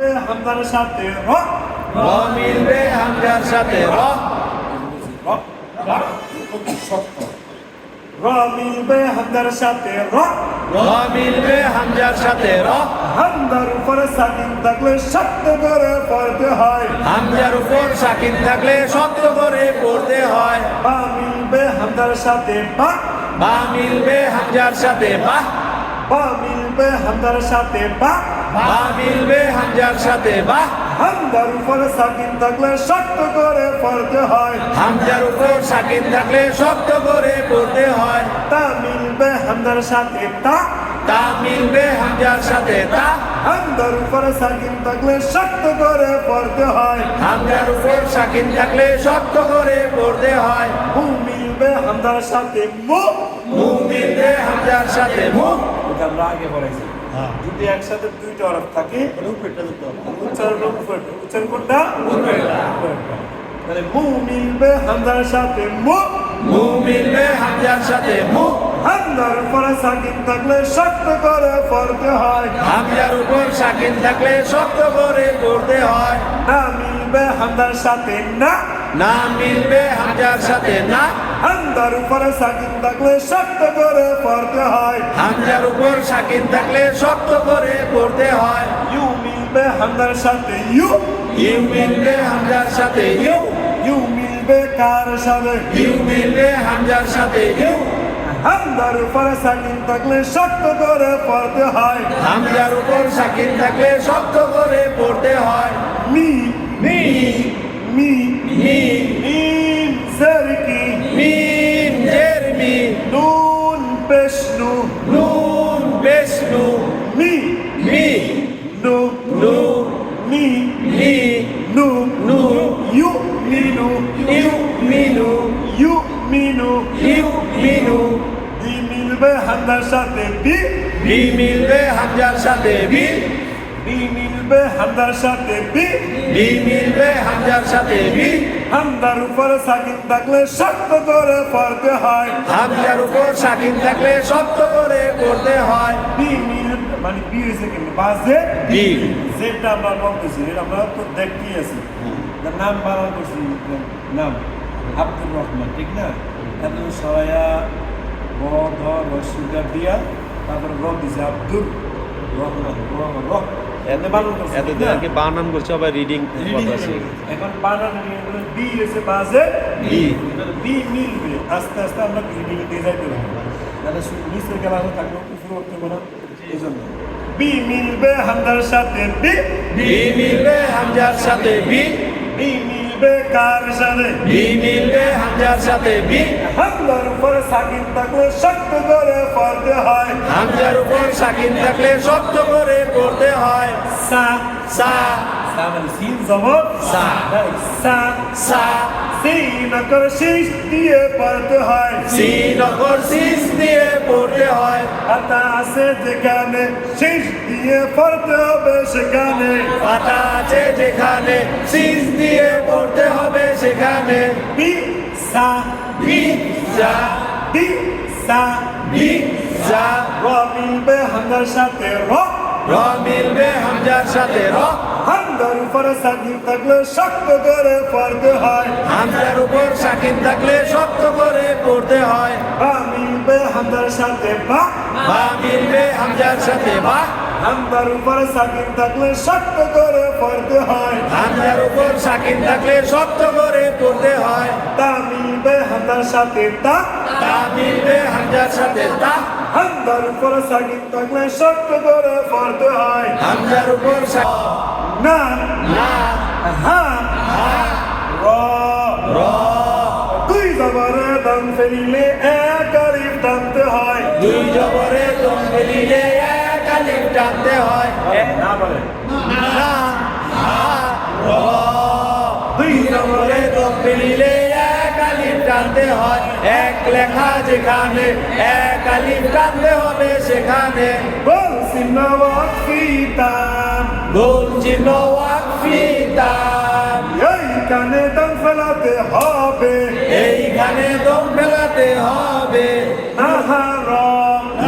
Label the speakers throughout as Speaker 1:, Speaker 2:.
Speaker 1: হামজার সাথে র
Speaker 2: র মিলবে হামজার সাথে র
Speaker 1: র মিলবে হামজার সাথে র
Speaker 2: র মিলবে হামজার সাথে র
Speaker 1: হামজার উপরে সাকিন থাকলে শক্ত করে পড়তে হয়
Speaker 2: হামজার উপর সাকিন থাকলে শক্ত করে পড়তে হয়
Speaker 1: বা মিলবে হামজার সাথে বা
Speaker 2: বা মিলবে হামজার সাথে বাহ
Speaker 1: বা মিলবে হামজার সাথে বা
Speaker 2: বা মিলবে হামজার সাথে বাহ
Speaker 1: হামজার উপরে সাকিন থাকলে শক্ত করে পড়তে হয়
Speaker 2: হামজার উপর সাকিন থাকলে শক্ত করে পড়তে হয়
Speaker 1: তা মিলবে হামজার সাথে তা
Speaker 2: তা মিলবে হামজার সাথে তা
Speaker 1: হামজার উপরে সাকিন থাকলে শক্ত করে পড়তে হয়
Speaker 2: হামজার উপর সাকিন থাকলে শক্ত করে পড়তে হয়
Speaker 1: মু মিলবে হামজার সাথে মু
Speaker 2: মু মিলবে হামজার সাথে মু
Speaker 1: এটা আমরা আগে পড়াইছি যদি একসাথে দুইটা হরফ থাকে উচ্চারণ কোনটা তাহলে মু মিলবে হামজার সাথে মু
Speaker 2: মু মিলবে হামজার সাথে মু
Speaker 1: হামজার উপরে সাকিন থাকলে শক্ত করে পড়তে হয়
Speaker 2: হামজার উপর সাকিন থাকলে শক্ত করে পড়তে হয়
Speaker 1: না মিলবে হামজার সাথে না
Speaker 2: না মিলবে হামজার সাথে না
Speaker 1: হামজার উপরে সাকিন থাকলে শক্ত করে পড়তে হয়
Speaker 2: হামজার উপর সাকিন থাকলে শক্ত করে পড়তে হয়
Speaker 1: ইউ মিলবে হামজার সাথে ইউ
Speaker 2: ইউ মিলবে হামজার সাথে ইউ
Speaker 1: ইউ মিলবে কার সাথে
Speaker 2: ইউ মিলবে হামজার সাথে ইউ
Speaker 1: হামজার উপরে সাকিন থাকলে শক্ত করে পড়তে হয়
Speaker 2: হামজার উপর সাকিন থাকলে শক্ত করে পড়তে হয়
Speaker 1: মি
Speaker 2: মি
Speaker 1: মি
Speaker 2: মি
Speaker 1: মিম জেরকি
Speaker 2: মিম জের মি
Speaker 1: নুন পেশনু
Speaker 2: নুন বেশনু
Speaker 1: মি
Speaker 2: মি
Speaker 1: নু
Speaker 2: নু
Speaker 1: মি
Speaker 2: মি
Speaker 1: নু
Speaker 2: নু
Speaker 1: you Minu
Speaker 2: you Minu
Speaker 1: you Minu
Speaker 2: you Minu
Speaker 1: বি মিলবে হামজার সাথে বি
Speaker 2: বি মিলবে হামজার সাথে বি
Speaker 1: বি মিলবে হামজার সাথে বি
Speaker 2: বি মিলবে হামজার সাথে বি
Speaker 1: হামজার উপরে সাকিন থাকলে শক্ত করে পড়তে হয়
Speaker 2: হামজার উপর সাকিন থাকলে শক্ত করে পড়তে হয়
Speaker 1: বি মিল মানে বি হয়েছে কিন্তু বাজে
Speaker 2: বি
Speaker 1: যেটা আমরা বলতেছি এটা আমরা তো দেখতেই আছি তার নাম বানান করছি নাম আব্দুর রহমান ঠিক না এত সরাইয়া ব ধ রসিদা দিয়া তারপরে র দিছে আব্দুর রহমান রহ এতে বানান করছি
Speaker 3: এত
Speaker 1: ঠিক না?
Speaker 3: কি বানান করছে আবার রিডিং
Speaker 1: Reading
Speaker 3: আছে
Speaker 1: করবে। এখন বানান বি হয়েছে বাজে
Speaker 2: বি
Speaker 1: বি মিলবে আস্তে আস্তে আমরা রিডিং দিয়ে যাইতে পারবো তাহলে নিচে গেলাম থাকবে উপরে উঠতে পারো এই জন্য বি মিলবে হামজার সাথে বি
Speaker 2: বি মিলবে হামজার সাথে বি
Speaker 1: বি মিলবে কার সাথে
Speaker 2: বি মিলবে হামজার সাথে বি
Speaker 1: হামজার উপরে সাকিন থাকলে শক্ত করে পড়তে হয়
Speaker 2: হামজার উপর সাকিন থাকলে শক্ত করে পড়তে হয়
Speaker 1: সা
Speaker 2: সা
Speaker 1: সা মানে সিন জবর
Speaker 2: সা।
Speaker 1: সা
Speaker 2: সা
Speaker 1: সিন করে শেষ দিয়ে পড়তে হয়
Speaker 2: সিন অক্ষর সিস দিয়ে পড়তে হয়
Speaker 1: পাতা আছে যেখানে শেষ দিয়ে পড়তে হবে সেখানে
Speaker 2: পাতা আছে যেখানে সিস দিয়ে পড়তে হবে সেখানে
Speaker 1: বি সা
Speaker 2: বি যা
Speaker 1: বি সা
Speaker 2: বি যা
Speaker 1: র মিলবে হামজার সাথে র
Speaker 2: র মিলবে হামজার সাথে র
Speaker 1: হামজার উপরে সাকিন থাকলে শক্ত করে পড়তে হয়
Speaker 2: হামজার উপর সাকিন থাকলে শক্ত করে পড়তে হয়
Speaker 1: বা মিলবে হামজার সাথে বা
Speaker 2: বা মিলবে হামজার সাথে বা
Speaker 1: হামজার উপরে সাকিন থাকলে শক্ত করে পড়তে হয়
Speaker 2: হামজার উপর সাকিন থাকলে শক্ত করে পড়তে হয়
Speaker 1: তা মিলবে হামজার সাথে তা
Speaker 2: তা মিলবে হামজার সাথে তা
Speaker 1: হামজার উপরে সাকিন থাকলে শক্ত করে পড়তে হয়
Speaker 2: হামজার উপর
Speaker 1: না
Speaker 2: না
Speaker 1: হা
Speaker 2: হা
Speaker 1: র
Speaker 2: র
Speaker 1: দুই জবরে দম ফেলিলে এক আলিফ টানতে হয়
Speaker 2: দুই জবরে দম ফেলিলে এক আলিফ টানতে হয়
Speaker 1: না বলে
Speaker 2: না হা র
Speaker 1: দুই
Speaker 2: দুই জবরে দম ফেলিলে এক আলিফ টানতে হয় এক লেখা যেখানে এক আলিফ টানতে হবে সেখানে
Speaker 1: বলছি না ওয়াকিতাম
Speaker 2: গোল চিহ্ন ওয়াকফি তাম
Speaker 1: এইখানে দম ফেলাতে হবে
Speaker 2: এইখানে দম ফেলাতে হবে
Speaker 1: না হা র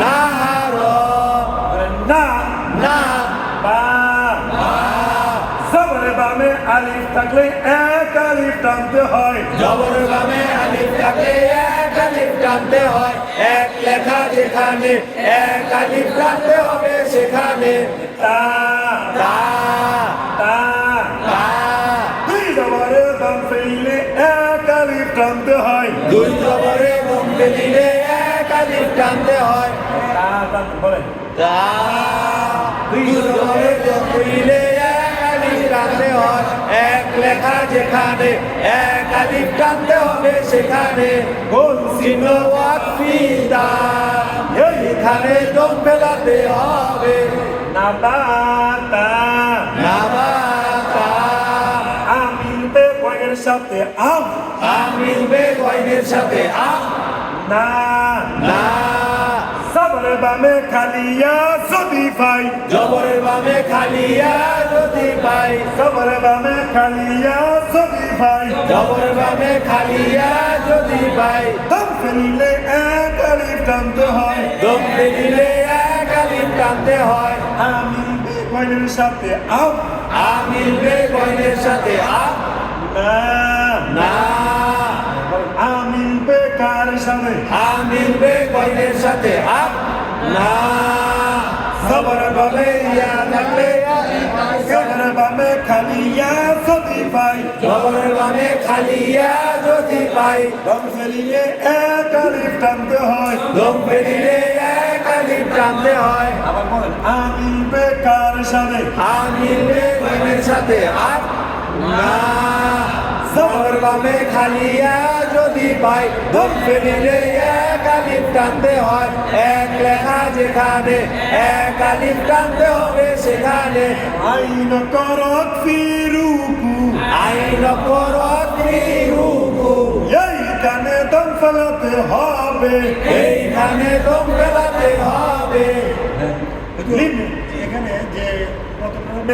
Speaker 2: না হা র
Speaker 1: না
Speaker 2: না
Speaker 1: বা
Speaker 2: হা
Speaker 1: বামে আলিফ থাকলে এক আলিফ টানতে হয়
Speaker 2: জবরের বামে আলিফ থাকলে এক আলিফ টানতে হয় এক লেখা যেখানে এক আলিফ টানতে হবে সেখানে
Speaker 1: তা
Speaker 2: তা
Speaker 1: তা
Speaker 2: তা
Speaker 1: দুই জবরে বাম ফেলে এক আলিফ টানতে হয়
Speaker 2: দুই জবরে গম দিলে এক আলিফ টানতে হয়
Speaker 1: তা টানতে বলে
Speaker 2: তা দুই জবরে গম দিলে এক আলিফ টানতে হয় এক লেখা যেখানে এক আলিফ টানতে হবে সেখানে
Speaker 1: কোন
Speaker 2: চিহ্ন ওয়াকফিদা এইখানে দম ফেলাতে হবে
Speaker 1: নাবাতা
Speaker 2: নাবাতা
Speaker 1: আমিল বে কয়ের সাথে আম
Speaker 2: আমিল বে কয়নের সাথে আম
Speaker 1: না
Speaker 2: না
Speaker 1: জবরে বামে খালিয়া যদি পাই
Speaker 2: জবরের বামে খালিয়া যদি পাই
Speaker 1: জবরে বামে খালিয়া যদি পাই
Speaker 2: জবরের বামে খালিয়া যদি পাই
Speaker 1: দম ফেলিলে এক আলিফ টানতে হয়
Speaker 2: দম দিলে এক আলিফ টানতে হয়
Speaker 1: আমিল বে কয়ের সাথে আম
Speaker 2: আমিল বে কয়নের সাথে আম
Speaker 1: না
Speaker 2: না
Speaker 1: আমিল বে কার সাথে
Speaker 2: আমিল বে কয়নের সাথে আম না
Speaker 1: জবরে বামে ইয়া থাকলে জবরে বামে খালিয়া যদি পাই
Speaker 2: জবরের বামে খালিয়া যদি পাই
Speaker 1: দম ফেলিলে এক আলিফ টানতে হয়
Speaker 2: দম দিলে এক আলিফ টানতে হয়
Speaker 1: আবার বলেন আমিল বে কার সাথে
Speaker 2: আমিল বে কয়নের সাথে আম না জবর বামে খালিয়া যদি পাই দম দিলে এক আলিফ টানতে হয় এক লেখা যেখানে এক আলিফ টানতে হবে সেখানে
Speaker 1: আইন করত ফিরুকু
Speaker 2: আইন করতি রুকু
Speaker 1: এইখানে দম ফেলাতে হবে
Speaker 2: এইখানে দম ফেলাতে হবে
Speaker 1: এখানে যে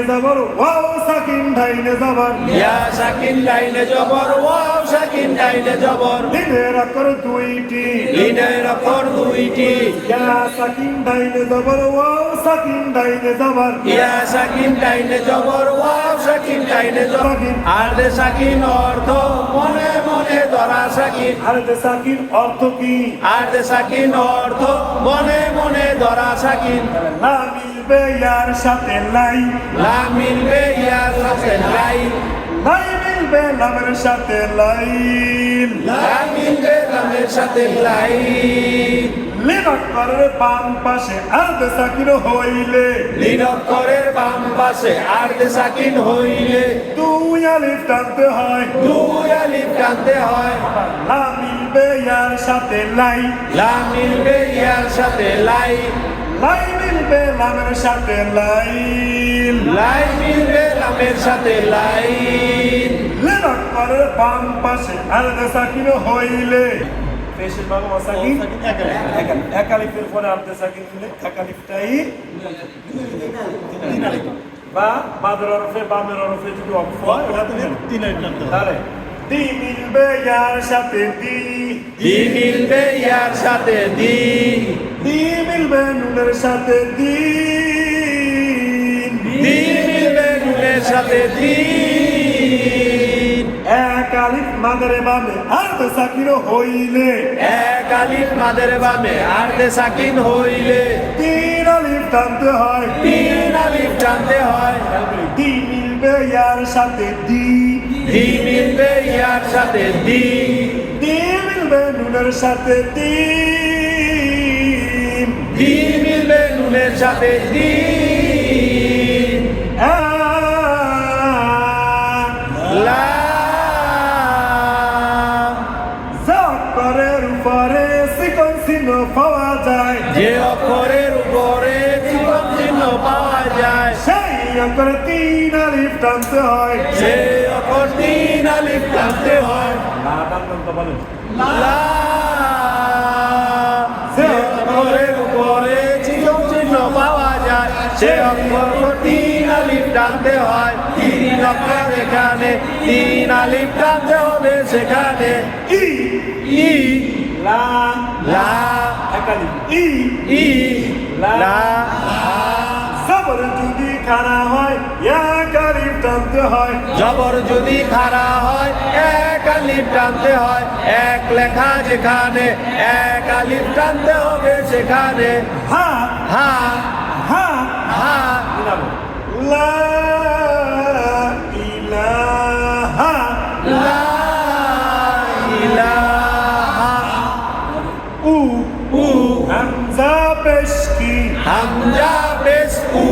Speaker 1: যাবার ওয়াও সাকিন ঢাইনে যাবার
Speaker 2: ইয়া সাকিন লাইনে জবর ওয়াও সাকিন লাইনে জবর
Speaker 1: দিনের অক্ষর দুইটি
Speaker 2: লিনের অক্ষর দুইটি
Speaker 1: ইয়া সাকিন ঢাইনে যাবার ওয়াও সাকিন ঢাইনে যাবার
Speaker 2: ইয়া সাকিন লাইনে জবর ওয়াও সাকিন লাইনে জবর আর দে সাকিন অর্থ মনে মনে ধরা সাকিন
Speaker 1: আর যে সাকিন অর্থ কি
Speaker 2: আর দে সাকিন অর্থ মনে মনে ধরা সাকিন
Speaker 1: না মিলবে ইয়ার সাথে লাই
Speaker 2: লা মিলবে ইয়ার সাথে লাই
Speaker 1: লাই মিলবে লামের সাথে লাইল
Speaker 2: লা মিলবে লামের সাথে লাই
Speaker 1: লিনক্করের বাম পাশে আর যে সাকিন হইলে
Speaker 2: লিনক্করের বাম পাশে আর দে সাকিন হইলে
Speaker 1: দুই আলিফ টানতে হয়
Speaker 2: দুই আলিফ টানতে হয়
Speaker 1: লা মিলবে ইয়ার সাথে লাই
Speaker 2: লা মিলবে ইয়ার সাথে লাই
Speaker 1: লাই মিলবে লামের সাথে লাইল
Speaker 2: লাই মিলবে লামের সাথে লাই
Speaker 1: লিনক্করের বাম পাশে আর যে সাকিন হইলে পেশের বাম সাকিন এক আলিফের পরে আর যে সাকিন হইলে এক আলিফটাই তিন আলিফ বা বাদের অরফে বামের অরফে যদি অক্ষ হয় ওটা তিন আলিফ টানতে হয় তাহলে দি মিলবে ইয়ার সাথে দি
Speaker 2: দি মিলবে ইয়ার সাথে দি
Speaker 1: দি মিলবে নুনের সাথে দিন
Speaker 2: দি মিলবে নুনের সাথে দিন
Speaker 1: এক আলিফ মাদারে বামে আর তো সাকিন হইলে
Speaker 2: এক আলিফ মাদের বামে আর দে সাকিন হইলে
Speaker 1: তিন আলিফ টানতে হয়
Speaker 2: তিন আলিফ টানতে হয়
Speaker 1: দি মিলবে ইয়ার সাথে দি
Speaker 2: দি মিলবে ইয়ার সাথে দি
Speaker 1: দি মিলবে নুনের সাথে দিন
Speaker 2: দি মিলবে নুনের সাথে দিন লাম
Speaker 1: জাকরের উপরে সিকন চিহ্ন পাওয়া যায়
Speaker 2: যে অক্ষরের উপরে জীবন চিহ্ন পাওয়া যায়
Speaker 1: সেই অক্ষরে তিন আলিফ টানতে হয়
Speaker 2: সে অক্ষর তিন আলিফ টানতে হয় লাম যে অক্ষরের উপরে জীবন চিহ্ন পাওয়া যায় সে অক্ষর তিন আলিফ টানতে হয় তিন অক্ষর এখানে তিন আলিফ টানতে হবে সেখানে
Speaker 1: ই
Speaker 2: ই
Speaker 1: লা
Speaker 2: লা
Speaker 1: এক আলিফ ই
Speaker 2: ই লা
Speaker 1: জবর যদি খানা হয় ইয়া কারিফ টানতে হয়
Speaker 2: জবর যদি খাড়া হয় এক আলিফ টানতে হয় এক লেখা যেখানে এক আলিফ টানতে হবে সেখানে
Speaker 1: হা
Speaker 2: হা
Speaker 1: হা
Speaker 2: হা
Speaker 1: লা ইলাহা
Speaker 2: লা ইলাহা
Speaker 1: উ
Speaker 2: উ
Speaker 1: হামজা পেশ কি
Speaker 2: হামজা পেশ উ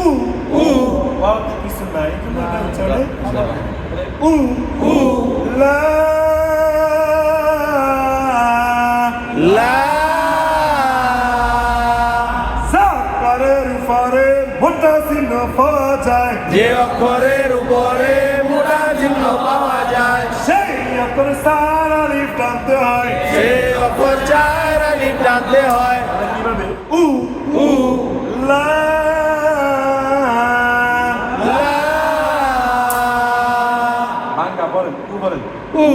Speaker 1: উ
Speaker 2: উ
Speaker 1: ওয়াও কিছু নাই তোমার চলে উ
Speaker 2: উ
Speaker 1: লা
Speaker 2: লা
Speaker 1: জাকারের উপরে মোটা চিহ্ন পাওয়া যায়
Speaker 2: যে অক্ষরের উপরে মোটা চিহ্ন পাওয়া যায়
Speaker 1: সেই অক্ষর সার আলিফ টানতে হয়
Speaker 2: সে অক্ষর চার আলিফ টানতে হয়
Speaker 1: কিভাবে উ
Speaker 2: উ
Speaker 1: লা
Speaker 2: লা
Speaker 1: বাংলা বলেন উ বলেন
Speaker 2: উ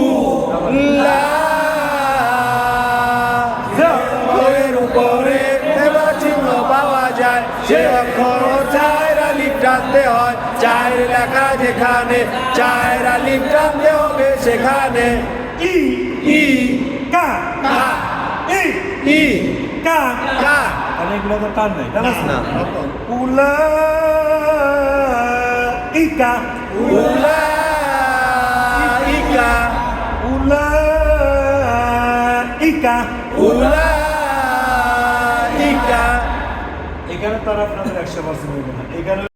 Speaker 2: লা যে অক্ষরের উপরে মোটা চিহ্ন পাওয়া যায় সে অক্ষর চার আলিফ টানতে হয় চার লেখা যেখানে চার আলিফ টানতে হবে সেখানে
Speaker 1: ই
Speaker 2: ই
Speaker 1: কা
Speaker 2: কা
Speaker 1: ই
Speaker 2: ই
Speaker 1: কা
Speaker 2: কা
Speaker 1: আর এগুলো তো টান নাই জানাস
Speaker 2: না
Speaker 1: উলা ইকা
Speaker 2: উলাইকা
Speaker 1: উলা ইকা
Speaker 2: উলাইকা
Speaker 1: এখানে তারা আপনাদের 100% হইবে না এখানে